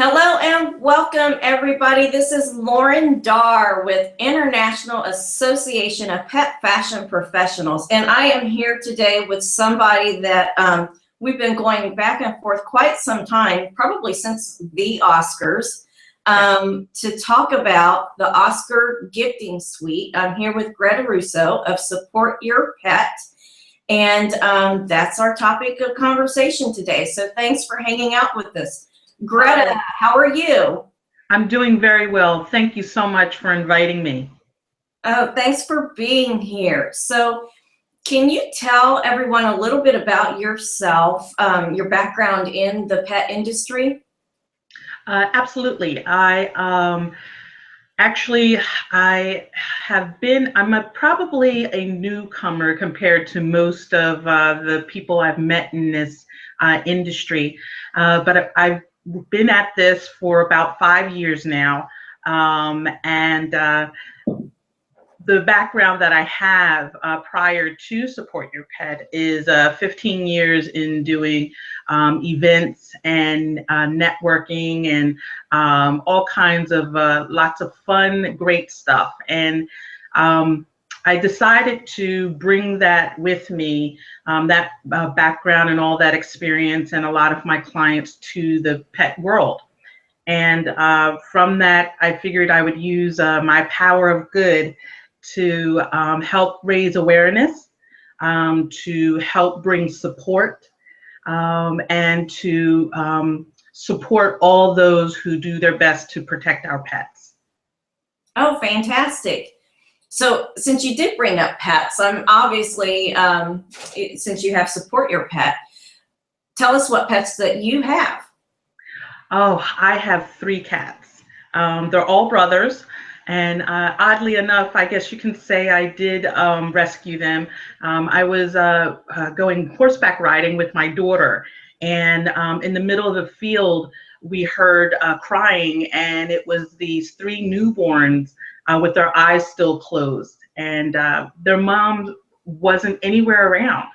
Hello and welcome, everybody. This is Lauren Darr with International Association of Pet Fashion Professionals, and I am here today with somebody that we've been going back and forth quite some time, probably since the Oscars, to talk about the Oscar gifting suite. I'm here with Greta Russo of Support Your Pet, and that's our topic of conversation today. So thanks for hanging out with us. Greta, how are you? I'm doing very well. Thank you so much for inviting me. Oh, thanks for being here. So, can you tell everyone a little bit about yourself, your background in the pet industry? Absolutely. Actually, I probably a newcomer compared to most of the people I've met in this industry, but I've been at this for about 5 years now, and the background that I have prior to Support Your Pet is 15 years in doing events and networking and all kinds of lots of fun, great stuff. And I decided to bring that with me, that background and all that experience and a lot of my clients to the pet world. And from that, I figured I would use my power of good to help raise awareness, to help bring support, and to support all those who do their best to protect our pets. Oh, fantastic. So, since you did bring up pets, I'm obviously, since you have Support Your Pet, tell us what pets that you have. Oh, I have 3 cats. They're all brothers. And oddly enough, I guess you can say I did rescue them. I was going horseback riding with my daughter, and in the middle of the field, we heard crying, and it was these 3 newborns with their eyes still closed, and their mom wasn't anywhere around.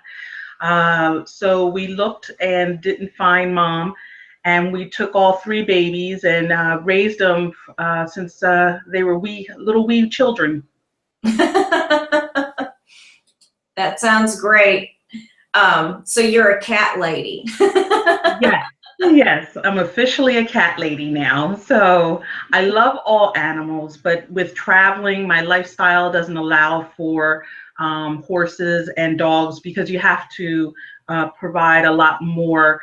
So we looked and didn't find mom. And we took all 3 babies and raised them since they were little wee children. That sounds great. So you're a cat lady. Yes, yes, I'm officially a cat lady now. So I love all animals, but with traveling, my lifestyle doesn't allow for horses and dogs because you have to provide a lot more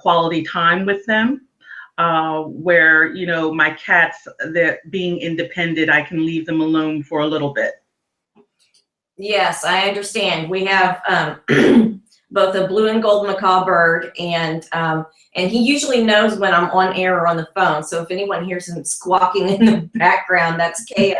quality time with them. Where my cats, they're being independent, I can leave them alone for a little bit. Yes, I understand. We have both a blue and gold macaw bird, and he usually knows when I'm on air or on the phone. So if anyone hears him squawking in the background, that's KO.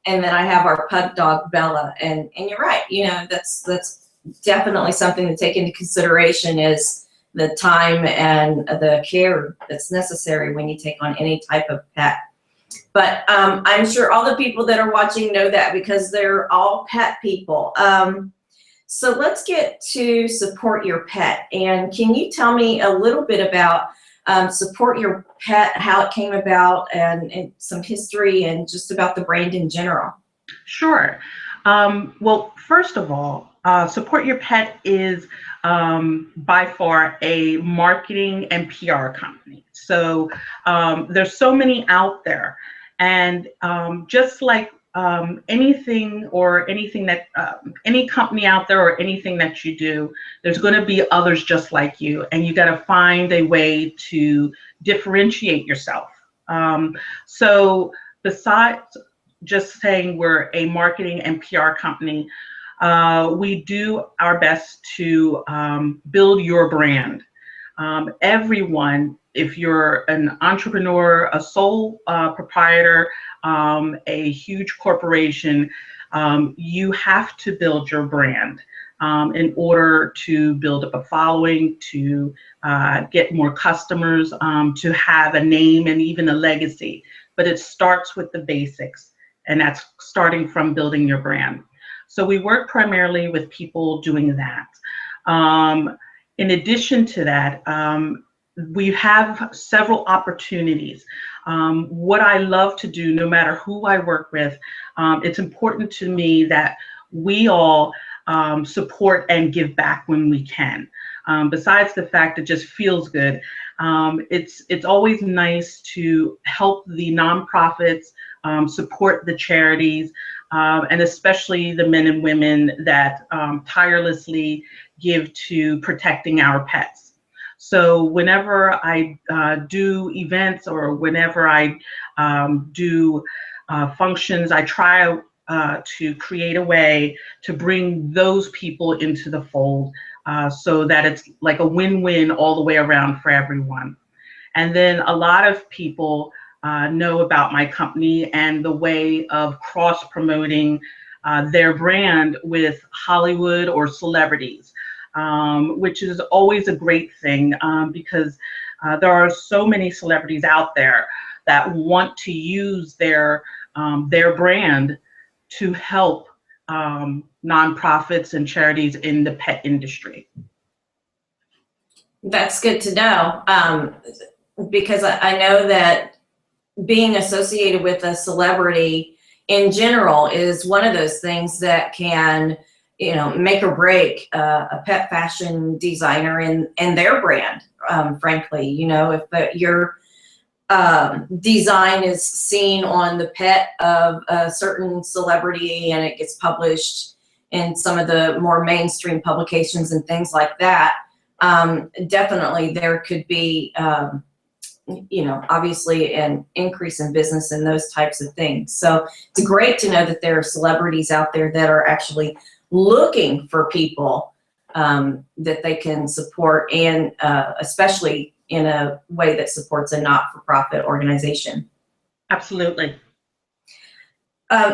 And then I have our pug dog Bella, and you're right. That's definitely something to take into consideration is the time and the care that's necessary when you take on any type of pet. But I'm sure all the people that are watching know that because they're all pet people. So let's get to Support Your Pet. And can you tell me a little bit about Support Your Pet, how it came about, and some history and just about the brand in general? Sure. Well, first of all, Support Your Pet is by far a marketing and PR company. So there's so many out there. And just like anything that any company out there or anything that you do, there's going to be others just like you. And you got to find a way to differentiate yourself. So besides just saying we're a marketing and PR company, we do our best to build your brand. Everyone, if you're an entrepreneur, a sole proprietor, a huge corporation, you have to build your brand in order to build up a following, to get more customers, to have a name and even a legacy. But it starts with the basics, and that's starting from building your brand. So we work primarily with people doing that. In addition to that, we have several opportunities. What I love to do, no matter who I work with, it's important to me that we all support and give back when we can. Besides the fact it just feels good, it's always nice to help the nonprofits, support the charities, and especially the men and women that tirelessly give to protecting our pets. So whenever I do events, or whenever I do functions, I try to create a way to bring those people into the fold, so that it's like a win-win all the way around for everyone. And then a lot of people know about my company and the way of cross promoting their brand with Hollywood or celebrities, which is always a great thing, because there are so many celebrities out there that want to use their brand to help nonprofits and charities in the pet industry. That's good to know, because I know that being associated with a celebrity in general is one of those things that can, make or break a pet fashion designer and their brand. Frankly, if your design is seen on the pet of a certain celebrity and it gets published in some of the more mainstream publications and things like that, definitely there could be, obviously an increase in business and those types of things. So it's great to know that there are celebrities out there that are actually looking for people that they can support, and especially in a way that supports a not-for-profit organization. Absolutely.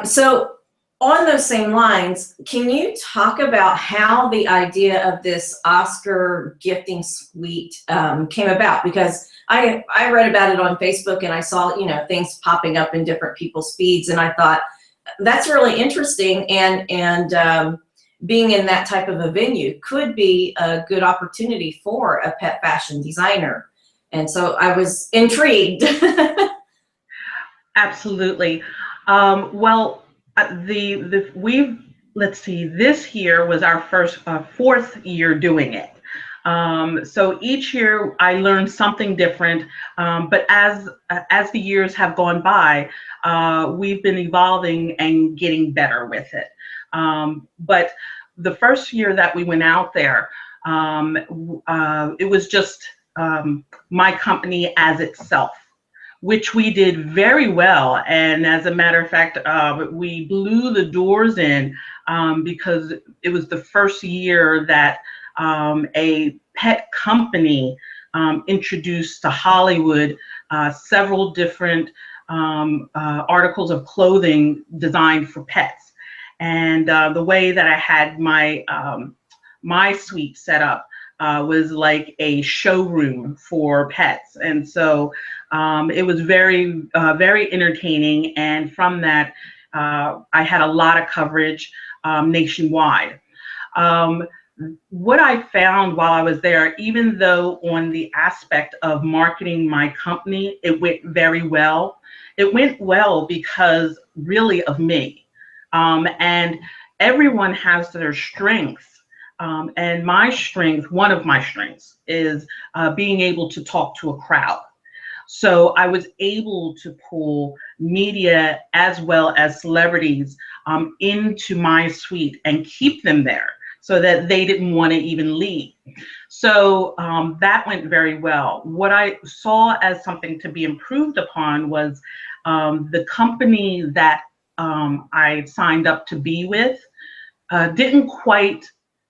So on those same lines, can you talk about how the idea of this Oscar gifting suite came about? Because I read about it on Facebook, and I saw, things popping up in different people's feeds, and I thought that's really interesting, and being in that type of a venue could be a good opportunity for a pet fashion designer. And so I was intrigued. Absolutely. Well, let's see, this year was our fourth year doing it. So each year I learned something different, but as the years have gone by, we've been evolving and getting better with it. But the first year that we went out there, it was just my company as itself, which we did very well. And as a matter of fact, we blew the doors in, because it was the first year that a pet company introduced to Hollywood several different articles of clothing designed for pets. And the way that I had my suite set up was like a showroom for pets. And so it was very, very entertaining. And from that, I had a lot of coverage nationwide. What I found while I was there, even though on the aspect of marketing my company, it went very well. It went well because really of me. And everyone has their strengths. And my strength, one of my strengths, is being able to talk to a crowd. So I was able to pull media as well as celebrities into my suite and keep them there so that they didn't want to even leave. So that went very well. What I saw as something to be improved upon was the company that I signed up to be with didn't quite,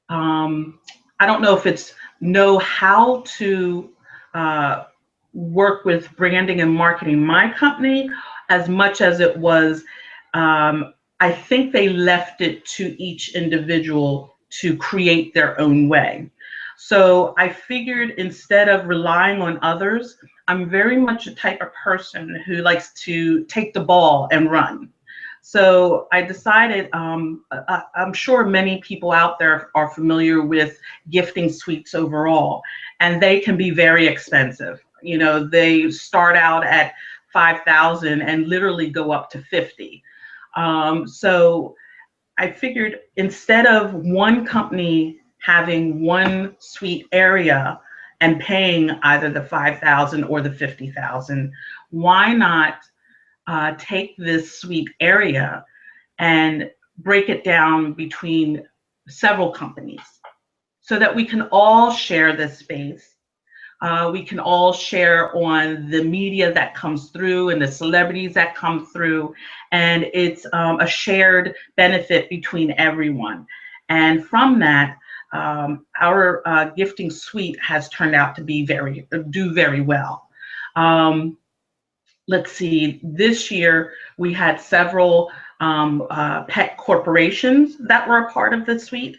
I don't know if it's know how to work with branding and marketing my company as much as it was, I think they left it to each individual to create their own way. So I figured instead of relying on others, I'm very much a type of person who likes to take the ball and run. So I decided, I'm sure many people out there are familiar with gifting suites overall, and they can be very expensive. You know, they start out at 5,000 and literally go up to 50. So I figured instead of one company having one suite area and paying either the 5,000 or the 50,000, why not take this suite area and break it down between several companies so that we can all share this space. We can all share on the media that comes through and the celebrities that come through, and it's a shared benefit between everyone. And from that, our gifting suite has turned out to be do very well. Let's see, this year we had several pet corporations that were a part of the suite,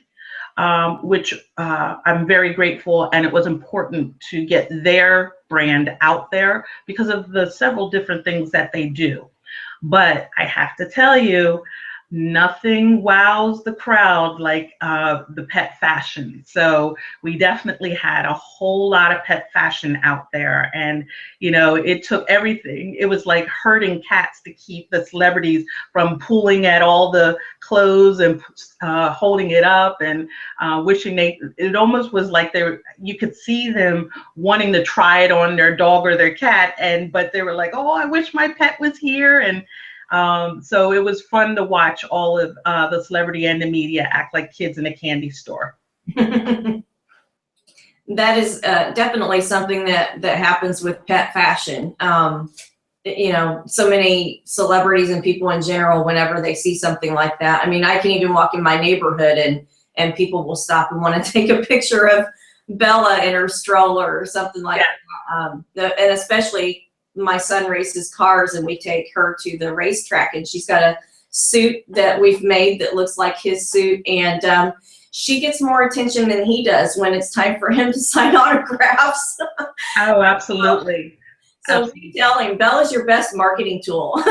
which I'm very grateful, and it was important to get their brand out there because of the several different things that they do. But I have to tell you, nothing wows the crowd like the pet fashion. So we definitely had a whole lot of pet fashion out there, and you know, it took everything. It was like herding cats to keep the celebrities from pulling at all the clothes and holding it up and wishing they. It almost was like you could see them wanting to try it on their dog or their cat, but they were like, "Oh, I wish my pet was here." And so it was fun to watch all of the celebrity and the media act like kids in a candy store. That is definitely something that happens with pet fashion. You know, so many celebrities and people in general, whenever they see something like that. I mean, I can even walk in my neighborhood and people will stop and want to take a picture of Bella in her stroller or something like that. And especially my son races cars, and we take her to the racetrack, and she's got a suit that we've made that looks like his suit, and she gets more attention than he does when it's time for him to sign autographs. Oh, absolutely. So we tell him, Bella's your best marketing tool.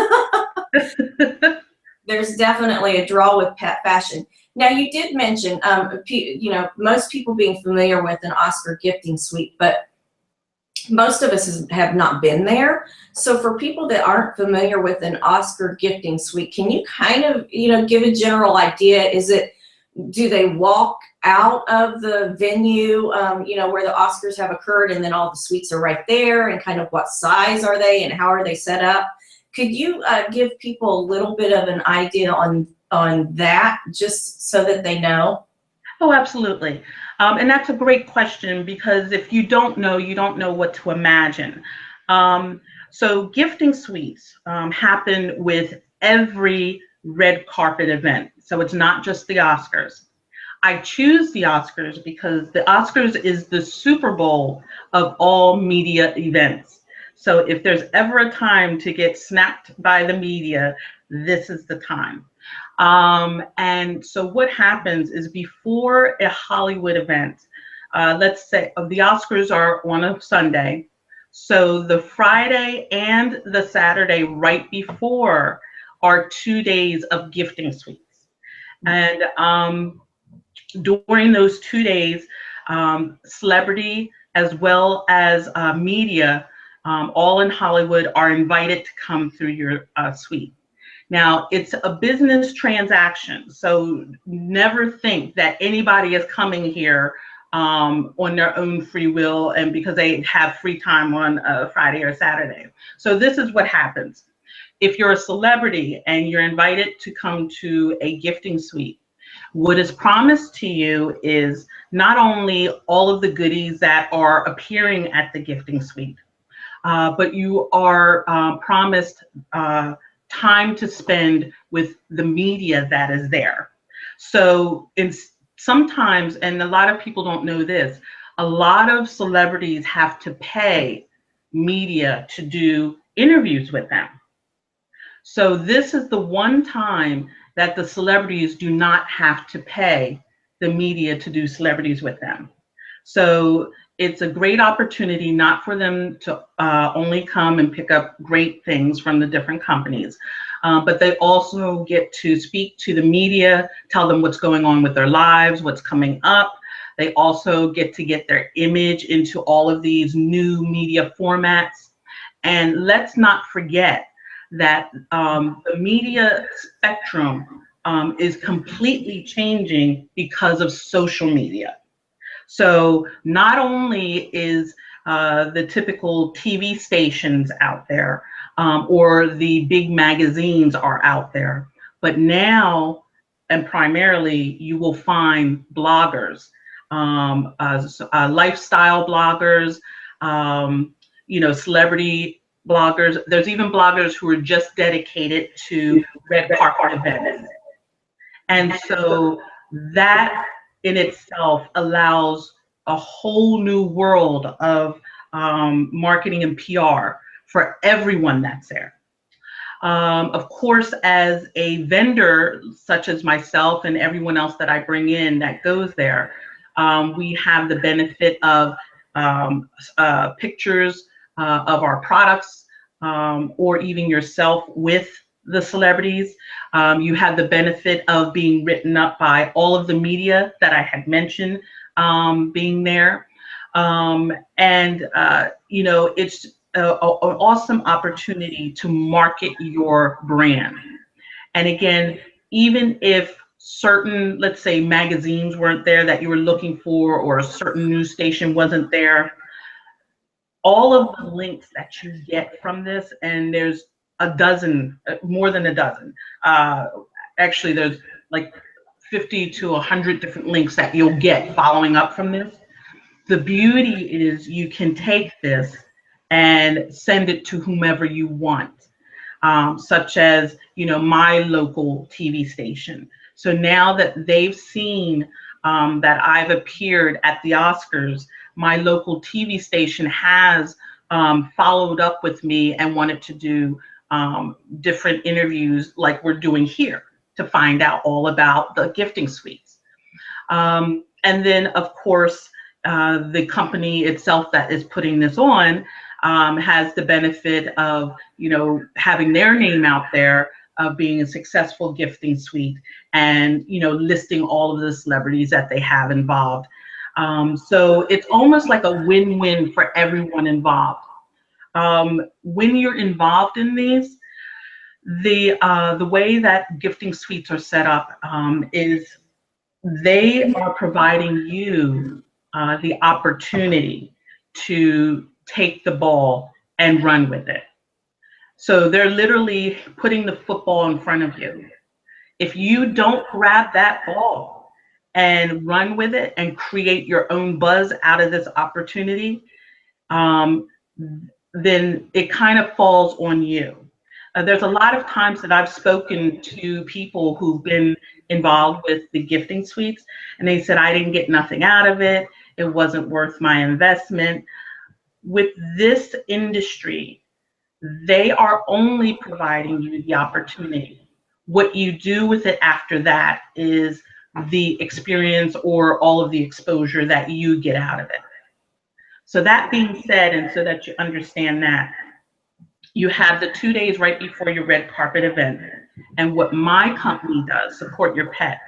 There's definitely a draw with pet fashion. Now, you did mention, you know, most people being familiar with an Oscar gifting suite, but most of us have not been there. So for people that aren't familiar with an Oscar gifting suite, can you kind of, you know, give a general idea? Do they walk out of the venue, you know, where the Oscars have occurred, and then all the suites are right there, and kind of what size are they and how are they set up? Could you give people a little bit of an idea on that, just so that they know? Oh, absolutely. And that's a great question, because if you don't know, you don't know what to imagine. So gifting suites happen with every red carpet event. So it's not just the Oscars. I choose the Oscars because the Oscars is the Super Bowl of all media events. So if there's ever a time to get snapped by the media, this is the time. And so what happens is, before a Hollywood event, let's say the Oscars are on a Sunday, so the Friday and the Saturday right before are 2 days of gifting suites. And during those 2 days, celebrity as well as media, all in Hollywood, are invited to come through your suite. Now, it's a business transaction, so never think that anybody is coming here on their own free will and because they have free time on a Friday or Saturday. So this is what happens. If you're a celebrity and you're invited to come to a gifting suite, what is promised to you is not only all of the goodies that are appearing at the gifting suite, but you are promised time to spend with the media that is there. So sometimes, and a lot of people don't know this, a lot of celebrities have to pay media to do interviews with them. So this is the one time that the celebrities do not have to pay the media to do celebrities with them. So it's a great opportunity not for them to only come and pick up great things from the different companies, but they also get to speak to the media, tell them what's going on with their lives, what's coming up. They also get to get their image into all of these new media formats. And let's not forget that the media spectrum is completely changing because of social media. So not only is the typical TV stations out there, or the big magazines are out there, but now and primarily you will find bloggers, lifestyle bloggers, celebrity bloggers. There's even bloggers who are just dedicated to red carpet events. And so that in itself allows a whole new world of marketing and PR for everyone that's there. Of course, as a vendor, such as myself and everyone else that I bring in that goes there, we have the benefit of pictures of our products, or even yourself with the celebrities. You have the benefit of being written up by all of the media that I had mentioned, being there. It's an awesome opportunity to market your brand. And again, even if certain, let's say, magazines weren't there that you were looking for, or a certain news station wasn't there, all of the links that you get from this, and there's a dozen, more than a dozen. Actually, there's like 50 to 100 different links that you'll get following up from this. The beauty is you can take this and send it to whomever you want, such as, my local TV station. So now that they've seen that I've appeared at the Oscars, my local TV station has followed up with me and wanted to do different interviews like we're doing here to find out all about the gifting suites. And then, of course, the company itself that is putting this on has the benefit of, having their name out there, of being a successful gifting suite, and, listing all of the celebrities that they have involved. So it's almost like a win-win for everyone involved. When you're involved in these, the way that gifting suites are set up is they are providing you the opportunity to take the ball and run with it. So they're literally putting the football in front of you. If you don't grab that ball and run with it and create your own buzz out of this opportunity, then it kind of falls on you. There's a lot of times that I've spoken to people who've been involved with the gifting suites, and they said, I didn't get nothing out of it. It wasn't worth my investment. With this industry, they are only providing you the opportunity. What you do with it after that is the experience or all of the exposure that you get out of it. So that being said, and so that you understand that, you have the 2 days right before your red carpet event. And what my company does, Support Your Pet.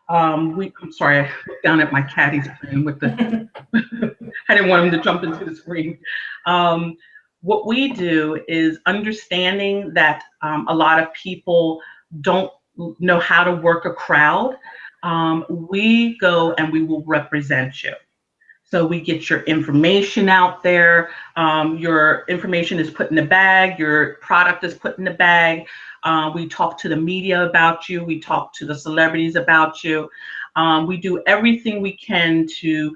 I'm sorry, I looked down at my cat. He's playing with the, I didn't want him to jump into the screen. What we do is understanding that a lot of people don't know how to work a crowd. We go and we will represent you. So we get your information out there. Your information is put in the bag. Your product is put in the bag. We talk to the media about you. We talk to the celebrities about you. We do everything we can to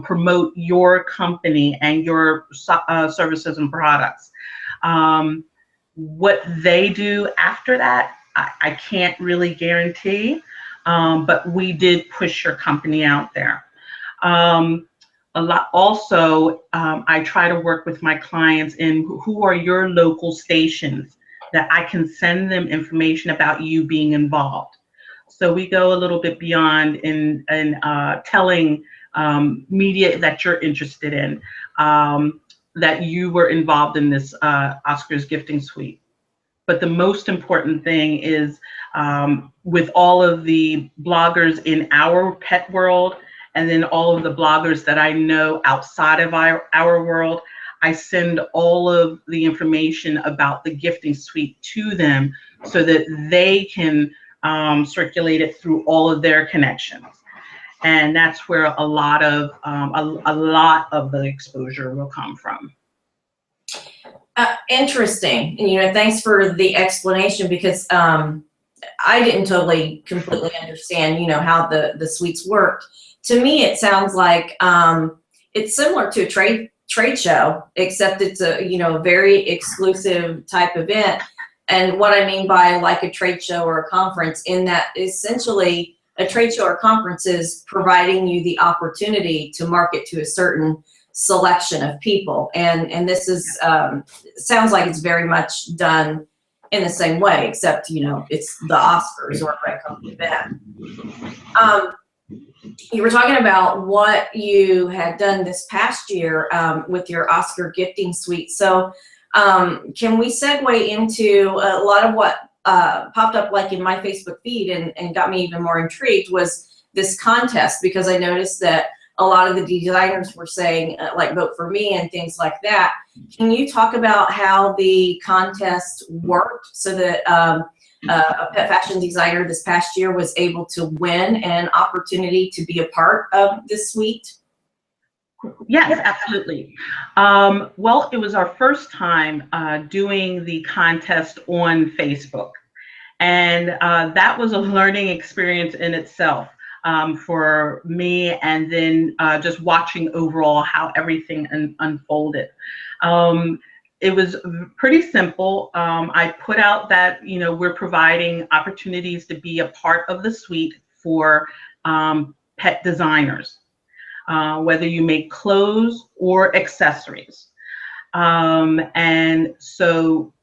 promote your company and your services and products. What they do after that, I can't really guarantee, but we did push your company out there. A lot also, I try to work with my clients in who are your local stations that I can send them information about you being involved. So we go a little bit beyond in telling media that you're interested in, that you were involved in this Oscars gifting suite. But the most important thing is, with all of the bloggers in our pet world, and then all of the bloggers that I know outside of our world, I send all of the information about the gifting suite to them so that they can circulate it through all of their connections. And that's where a lot of the exposure will come from. Interesting. And, thanks for the explanation, because I didn't completely understand, how the suites work. To me, it sounds like it's similar to a trade show, except it's a very exclusive type event. And what I mean by like a trade show or a conference, in that essentially a trade show or conference is providing you the opportunity to market to a certain selection of people, and this is sounds like it's very much done in the same way, except it's the Oscars or a red carpet event. You were talking about what you had done this past year with your Oscar gifting suite. So can we segue into a lot of what popped up like in my Facebook feed and got me even more intrigued was this contest, because I noticed that a lot of the designers were saying like vote for me and things like that. Can you talk about how the contest worked so that a pet fashion designer this past year was able to win an opportunity to be a part of this suite? Yes, absolutely. Well, it was our first time doing the contest on Facebook, and that was a learning experience in itself. For me, and then just watching overall how everything unfolded. It was pretty simple. I put out that we're providing opportunities to be a part of the suite for pet designers, whether you make clothes or accessories. And so,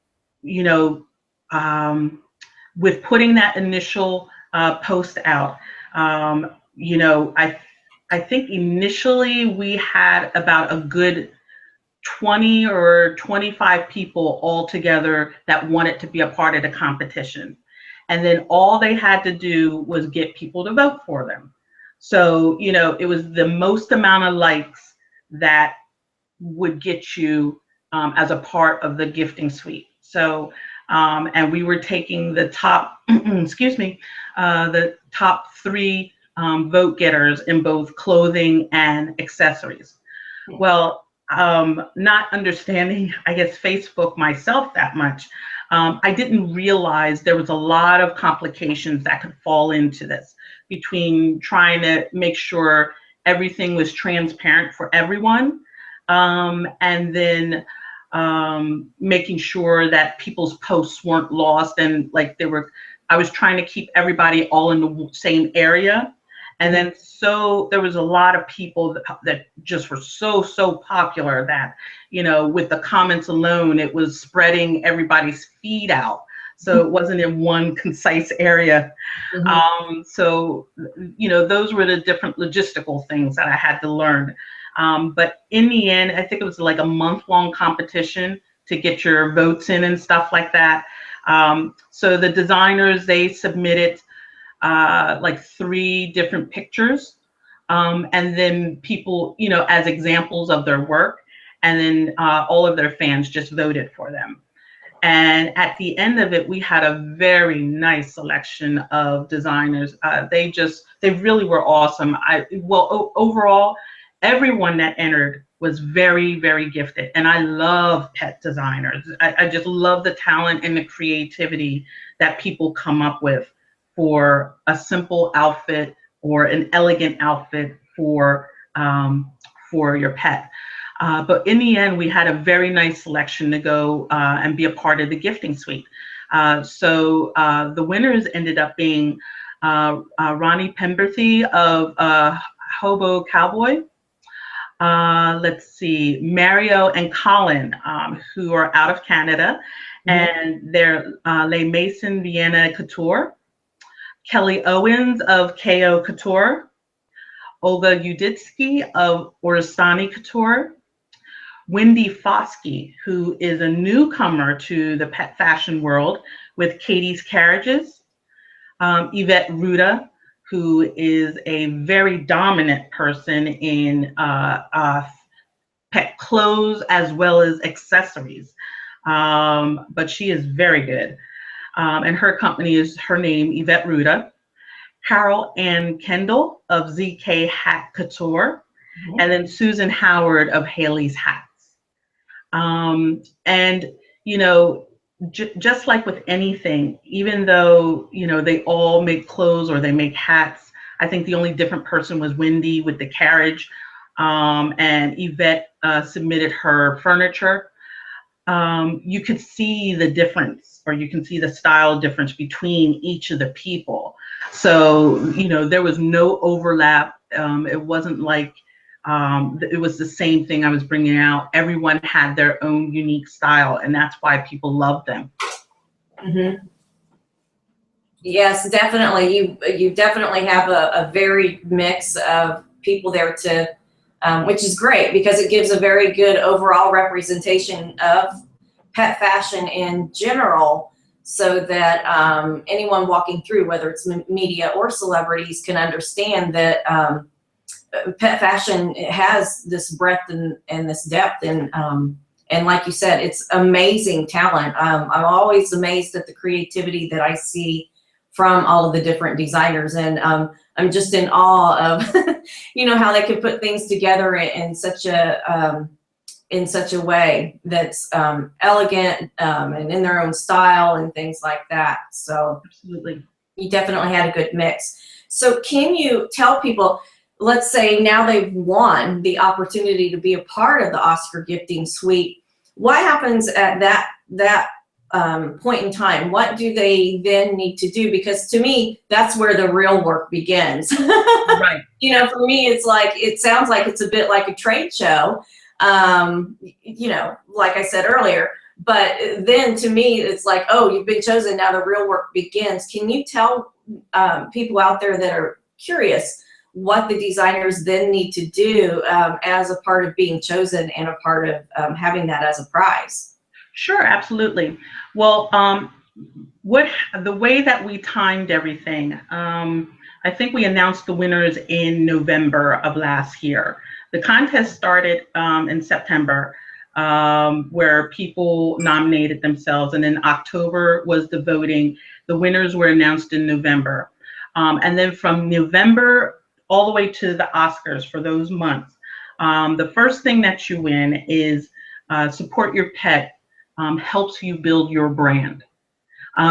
with putting that initial post out, I think initially we had about a good 20 or 25 people all together that wanted to be a part of the competition. And then all they had to do was get people to vote for them. So, it was the most amount of likes that would get you as a part of the gifting suite. So, and we were taking the top, the top 3 vote getters in both clothing and accessories. Well, not understanding, I guess, Facebook myself that much, I didn't realize there was a lot of complications that could fall into this, between trying to make sure everything was transparent for everyone, and then making sure that people's posts weren't lost, and I was trying to keep everybody all in the same area. And then so there was a lot of people that just were so popular that, with the comments alone, it was spreading everybody's feed out. So it wasn't in one concise area. Mm-hmm. So, those were the different logistical things that I had to learn. But in the end, I think it was like a month-long competition to get your votes in and stuff like that. So the designers, they submitted like 3 different pictures, and then people, as examples of their work, and then all of their fans just voted for them. And at the end of it, we had a very nice selection of designers. They really were awesome. Overall, everyone that entered was very, very gifted. And I love pet designers. I just love the talent and the creativity that people come up with for a simple outfit or an elegant outfit for your pet. But in the end, we had a very nice selection to go and be a part of the gifting suite. So the winners ended up being Ronnie Pemberthy of Hobo Cowboy. Let's see, Mario and Colin, who are out of Canada, and they're Les Mason Vienna Couture. Kelly Owens of KO Couture. Olga Uditsky of Orsani Couture, Wendy Foskey, who is a newcomer to the pet fashion world with Katie's Carriages, Yvette Ruda, who is a very dominant person in pet clothes as well as accessories. But she is very good. And her company is her name, Yvette Ruda. Carol Ann Kendall of ZK Hat Couture, and then Susan Howard of Haley's Hats. And, you know, just like with anything, even though, you know, they all make clothes or they make hats, I think the only different person was Wendy with the carriage, and Yvette submitted her furniture. You could see the difference, or you can see the style difference between each of the people. So, you know, there was no overlap. It wasn't like it was the same thing I was bringing out. Everyone had their own unique style, and that's why people loved them. Mm-hmm. Yes, definitely. You definitely have a varied mix of people there to, which is great because it gives a very good overall representation of pet fashion in general, so that anyone walking through, whether it's media or celebrities, can understand that pet fashion has this breadth and this depth, and like you said, it's amazing talent. I'm always amazed at the creativity that I see from all of the different designers, and I'm just in awe of you know, how they could put things together in such a way that's elegant and in their own style and things like that. So absolutely, you definitely had a good mix. So can you tell people, let's say now they've won the opportunity to be a part of the Oscar gifting suite, what happens at that point in time? What do they then need to do? Because to me, that's where the real work begins. right. You know, for me, it's like, it sounds like it's a bit like a trade show, you know, like I said earlier, but then to me, it's like, oh, you've been chosen, now the real work begins. Can you tell people out there that are curious what the designers then need to do as a part of being chosen and a part of having that as a prize? Sure, absolutely. Well, the way that we timed everything, I think we announced the winners in November of last year. The contest started in September, where people nominated themselves, and then October was the voting. The winners were announced in November. And then from November all the way to the Oscars for those months, the first thing that you win is Support Your Pet helps you build your brand.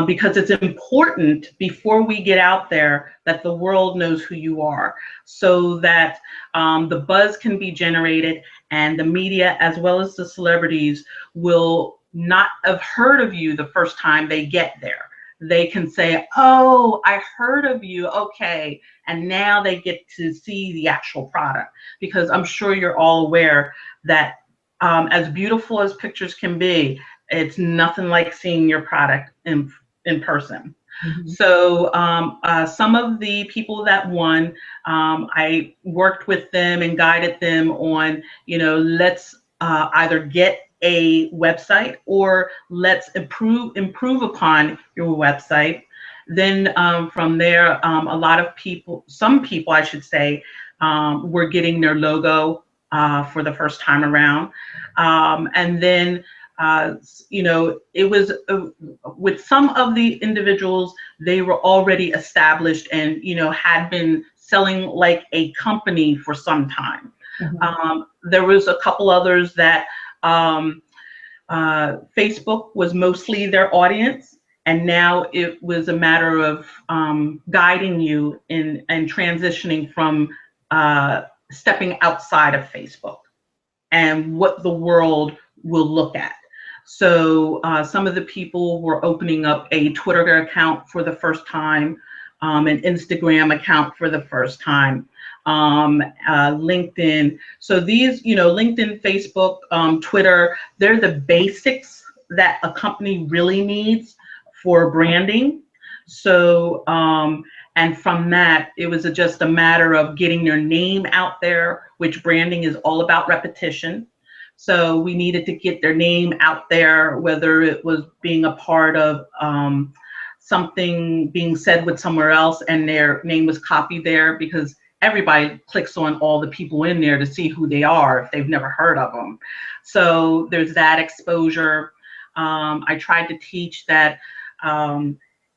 Because it's important before we get out there that the world knows who you are, so that the buzz can be generated and the media as well as the celebrities will not have heard of you the first time they get there. They can say, oh, I heard of you, okay, and now they get to see the actual product. Because I'm sure you're all aware that as beautiful as pictures can be, it's nothing like seeing your product in person. Mm-hmm. So some of the people that won, I worked with them and guided them on, you know, let's either get a website or let's improve upon your website. Then from there, a lot of people, some people I should say, were getting their logo for the first time around. And then you know, it was with some of the individuals, they were already established and, you know, had been selling like a company for some time. Mm-hmm. There was a couple others that Facebook was mostly their audience, and now it was a matter of guiding you in and transitioning from stepping outside of Facebook and what the world will look at. So some of the people were opening up a Twitter account for the first time, an Instagram account for the first time, LinkedIn. So these, you know, LinkedIn, Facebook, Twitter, they're the basics that a company really needs for branding. So, And from that, it was just a matter of getting their name out there, which branding is all about repetition. So we needed to get their name out there, whether it was being a part of something being said with somewhere else and their name was copied there, because everybody clicks on all the people in there to see who they are if they've never heard of them. So there's that exposure. I tried to teach that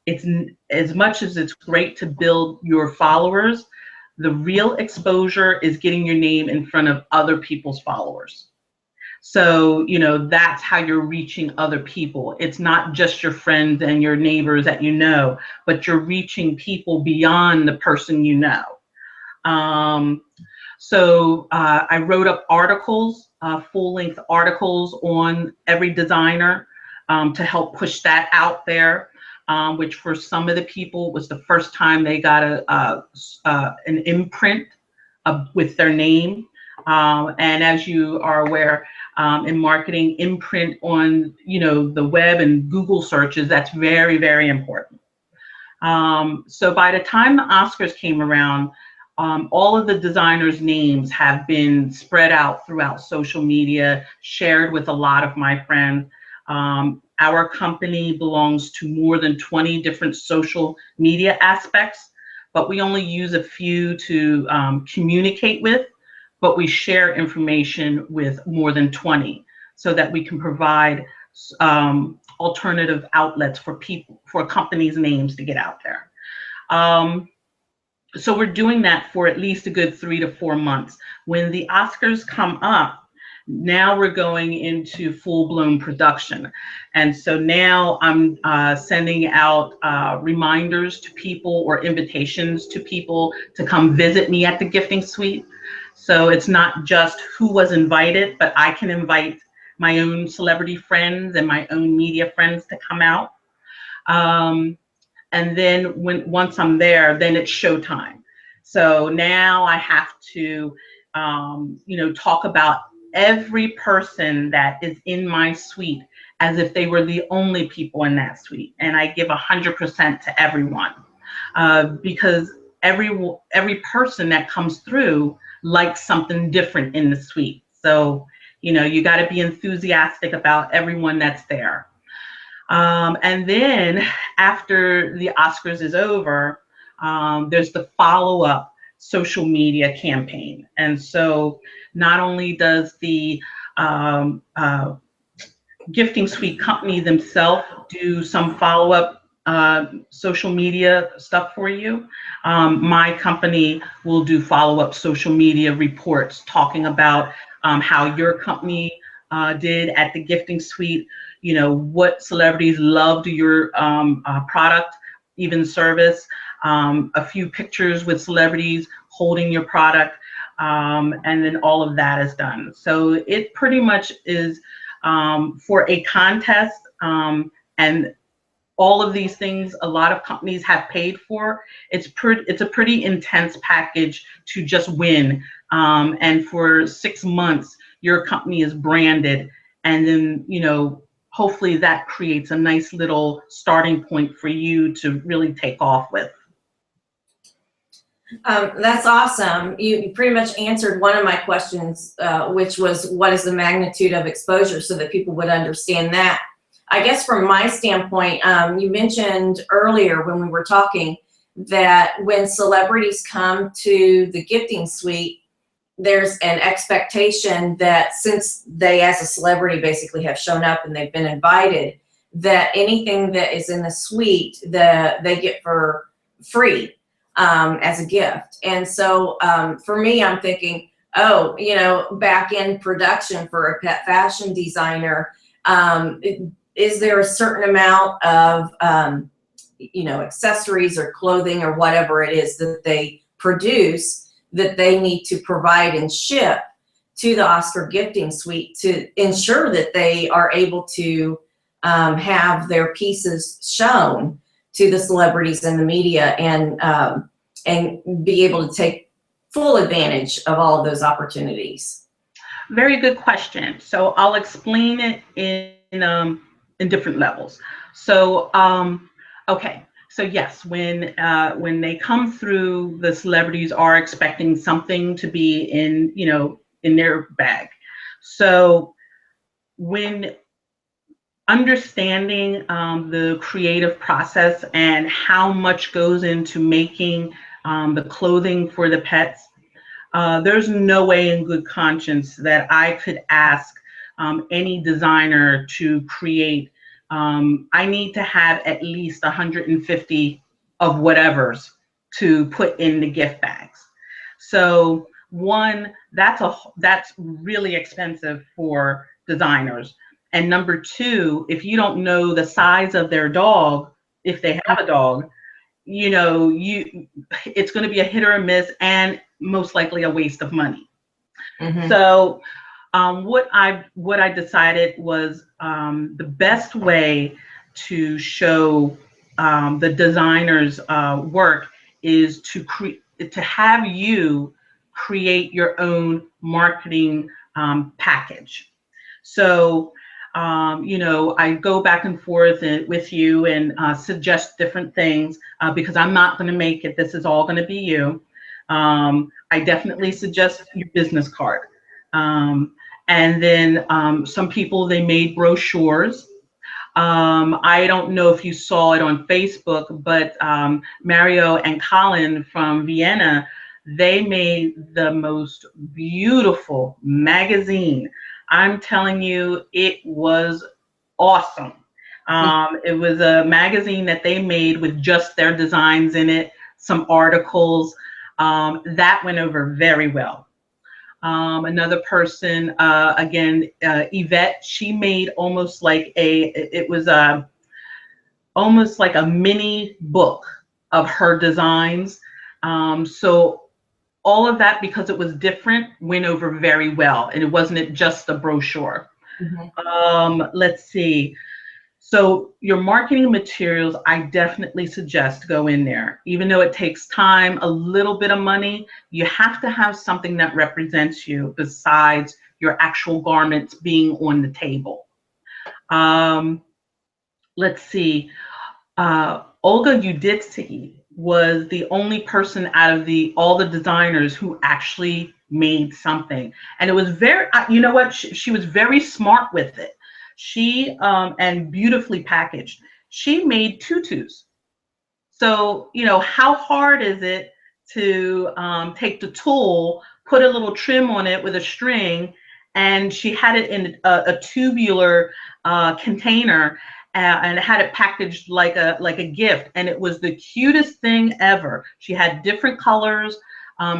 it's, as much as it's great to build your followers, the real exposure is getting your name in front of other people's followers. So, that's how you're reaching other people. It's not just your friends and your neighbors that you know, but you're reaching people beyond the person you know. So I wrote up articles, full-length articles on every designer to help push that out there, which for some of the people was the first time they got an imprint with their name. And as you are aware, in marketing, imprint on the web and Google searches, that's very, very important. So by the time the Oscars came around, all of the designers' names have been spread out throughout social media, shared with a lot of my friends. Our company belongs to more than 20 different social media aspects, but we only use a few to communicate with, but we share information with more than 20 so that we can provide alternative outlets for people, for companies' names to get out there. So we're doing that for at least a good 3 to 4 months. When the Oscars come up, now we're going into full-blown production. And so now I'm sending out reminders to people or invitations to people to come visit me at the gifting suite. So it's not just who was invited, but I can invite my own celebrity friends and my own media friends to come out. And then once I'm there, then it's showtime. So now I have to, talk about every person that is in my suite as if they were the only people in that suite. And I give 100% to everyone because every person that comes through likes something different in the suite. So, you got to be enthusiastic about everyone that's there. And then after the Oscars is over, there's the follow-up social media campaign. And so not only does the gifting suite company themselves do some follow-up social media stuff for you, my company will do follow-up social media reports talking about how your company did at the gifting suite, what celebrities loved your product, even service, a few pictures with celebrities holding your product, and then all of that is done. So it pretty much is for a contest, and all of these things a lot of companies have paid for. It's a pretty intense package to just win. And for 6 months, your company is branded, and then hopefully that creates a nice little starting point for you to really take off with. That's awesome. You pretty much answered one of my questions, which was what is the magnitude of exposure, so that people would understand that. I guess from my standpoint, you mentioned earlier when we were talking that when celebrities come to the gifting suite, there's an expectation that since they as a celebrity basically have shown up and they've been invited, that anything that is in the suite they get for free as a gift. And so for me, I'm thinking, back in production for a pet fashion designer, is there a certain amount of accessories or clothing or whatever it is that they produce that they need to provide and ship to the Oscar gifting suite to ensure that they are able to have their pieces shown to the celebrities and the media, and be able to take full advantage of all of those opportunities? Very good question. So I'll explain it in different levels. So, okay. So yes, when they come through, the celebrities are expecting something to be in, in their bag. So when understanding the creative process and how much goes into making the clothing for the pets, there's no way in good conscience that I could ask any designer to create. I need to have at least 150 of whatever's to put in the gift bags. So one, that's really expensive for designers. And number two, if you don't know the size of their dog, if they have a dog, you it's going to be a hit or a miss and most likely a waste of money. Mm-hmm. So what I decided was the best way to show the designer's work is to have you create your own marketing package. So I go back and forth with you and suggest different things because I'm not going to make it. This is all going to be you. I definitely suggest your business card. Um, and then some people, they made brochures. I don't know if you saw it on Facebook, but Mario and Colin from Vienna, they made the most beautiful magazine. I'm telling you, it was awesome. It was a magazine that they made with just their designs in it, some articles. That went over very well. Another person, again, Yvette, she made it was almost like a mini book of her designs. So all of that, because it was different, went over very well. And it wasn't just a brochure. Let's see. So your marketing materials, I definitely suggest go in there. Even though it takes time, a little bit of money, you have to have something that represents you besides your actual garments being on the table. Let's see. Olga Uditsky was the only person out of all the designers who actually made something. And it was you know what? She was very smart with it. She, and beautifully packaged. She made tutus. So, how hard is it to take the tulle, put a little trim on it with a string, and she had it in a tubular container, and had it packaged like a gift, and it was the cutest thing ever. She had different colors.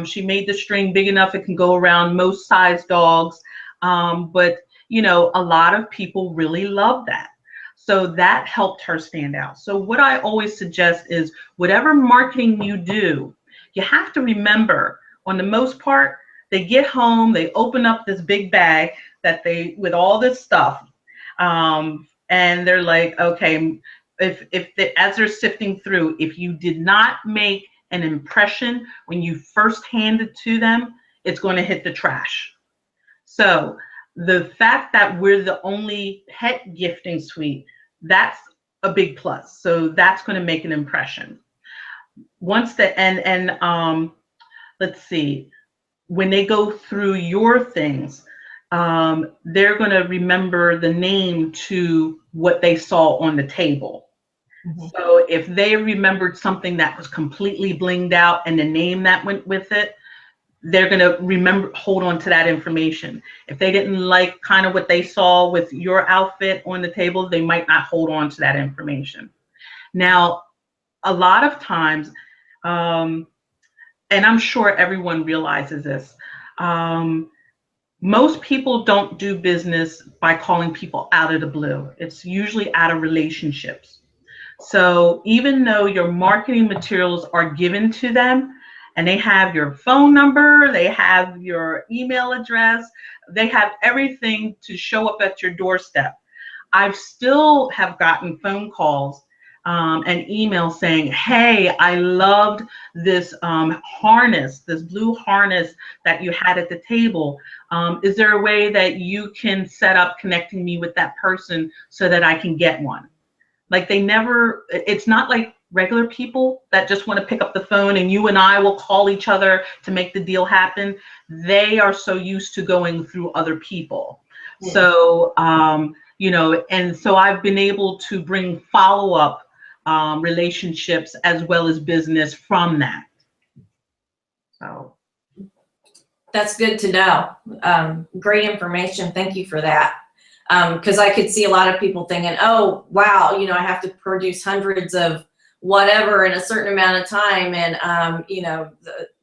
She made the string big enough it can go around most size dogs, but a lot of people really love that. So that helped her stand out. So what I always suggest is whatever marketing you do, you have to remember, on the most part, they get home, they open up this big bag with all this stuff, and they're like, okay, as they're sifting through, if you did not make an impression when you first hand it to them, it's going to hit the trash. So the fact that we're the only pet gifting suite, that's a big plus. So that's going to make an impression. Once let's see, when they go through your things, they're going to remember the name to what they saw on the table. So if they remembered something that was completely blinged out and the name that went with it, they're going to hold on to that information. If they didn't like kind of what they saw with your outfit on the table, they might not hold on to that information. Now, a lot of times, and I'm sure everyone realizes this, most people don't do business by calling people out of the blue. It's usually out of relationships. So even though your marketing materials are given to them, and they have your phone number, they have your email address, they have everything to show up at your doorstep, I've still have gotten phone calls and emails saying, hey, I loved this harness, this blue harness that you had at the table. Is there a way that you can set up connecting me with that person so that I can get one? Like it's not like regular people that just want to pick up the phone and you and I will call each other to make the deal happen. They are so used to going through other people. Yeah. So, and so I've been able to bring follow-up relationships as well as business from that. So that's good to know. Great information. Thank you for that. Because I could see a lot of people thinking, oh, wow, I have to produce hundreds of whatever in a certain amount of time, and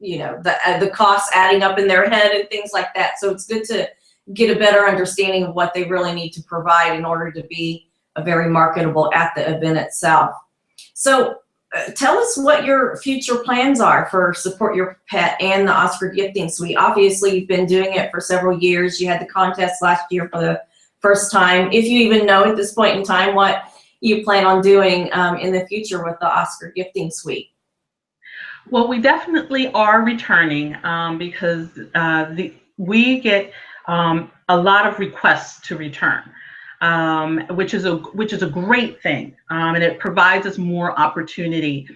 the costs adding up in their head and things like that. So it's good to get a better understanding of what they really need to provide in order to be very marketable at the event itself. So tell us what your future plans are for Support Your Pet and the Oscar Gifting Suite. Obviously, you've been doing it for several years. You had the contest last year for the first time. If you even know at this point in time what you plan on doing in the future with the Oscar Gifting Suite. Well, we definitely are returning because we get a lot of requests to return, which is a great thing, and it provides us more opportunity.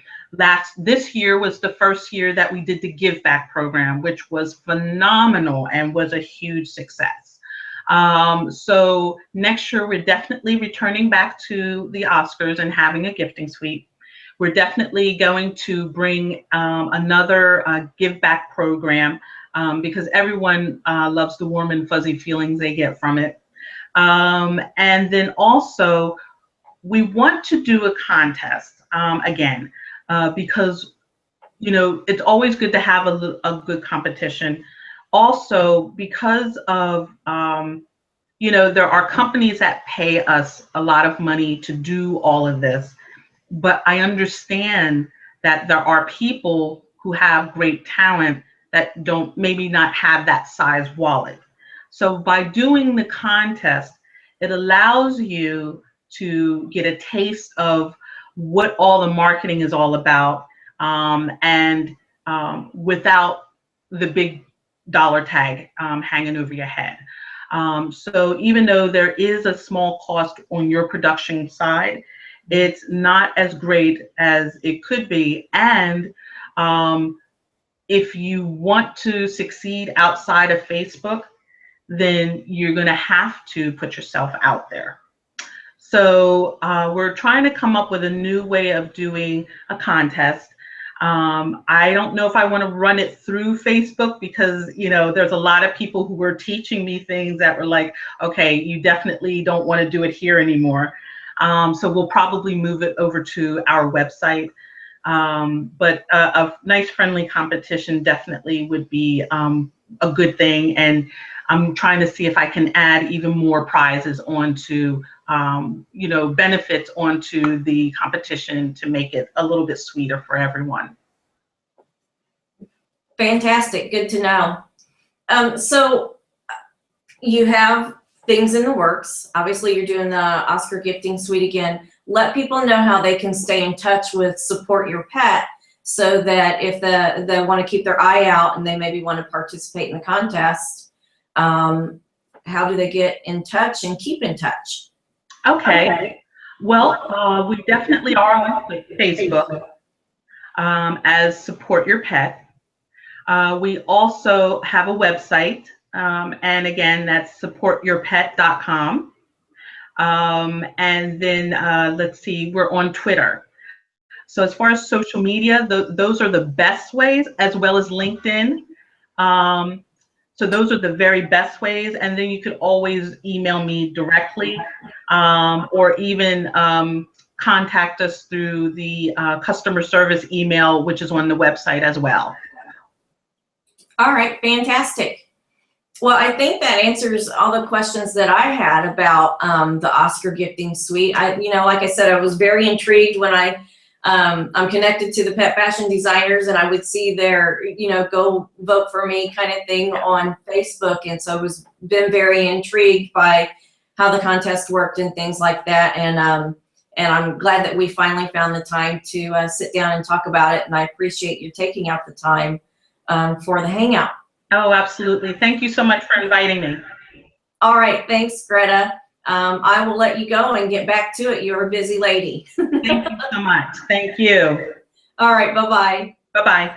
This year was the first year that we did the Give Back program, which was phenomenal and was a huge success. So next year we're definitely returning back to the Oscars and having a gifting suite. We're definitely going to bring another give back program because everyone loves the warm and fuzzy feelings they get from it. And then also we want to do a contest again because it's always good to have a good competition. Also, because of there are companies that pay us a lot of money to do all of this, but I understand that there are people who have great talent that don't maybe not have that size wallet. So by doing the contest, it allows you to get a taste of what all the marketing is all about, and without the big dollar tag hanging over your head. So even though there is a small cost on your production side, it's not as great as it could be. And if you want to succeed outside of Facebook, then you're going to have to put yourself out there. So we're trying to come up with a new way of doing a contest. I don't know if I want to run it through Facebook because, there's a lot of people who were teaching me things that were like, okay, you definitely don't want to do it here anymore. So we'll probably move it over to our website. But a nice friendly competition definitely would be a good thing. And I'm trying to see if I can add even more prizes onto, benefits onto the competition to make it a little bit sweeter for everyone. Fantastic. Good to know. So you have things in the works. Obviously, you're doing the Oscar Gifting Suite again. Let people know how they can stay in touch with Support Your Pet so that if they want to keep their eye out and they maybe want to participate in the contest, how do they get in touch and keep in touch? Okay. Well, we definitely are on Facebook as Support Your Pet. We also have a website, and again, that's supportyourpet.com. And then let's see, we're on Twitter. So as far as social media, those are the best ways, as well as LinkedIn. So those are the very best ways. And then you could always email me directly, or even contact us through the customer service email, which is on the website as well. All right, fantastic. Well, I think that answers all the questions that I had about the Oscar Gifting Suite. Like I said, I was very intrigued when I'm connected to the pet fashion designers, and I would see their, go vote for me kind of thing on Facebook. And so I was been very intrigued by how the contest worked and things like that. And I'm glad that we finally found the time to sit down and talk about it. And I appreciate you taking out the time for the hangout. Oh, absolutely. Thank you so much for inviting me. All right. Thanks, Greta. I will let you go and get back to it. You're a busy lady. Thank you so much. Thank you. All right, bye-bye. Bye-bye.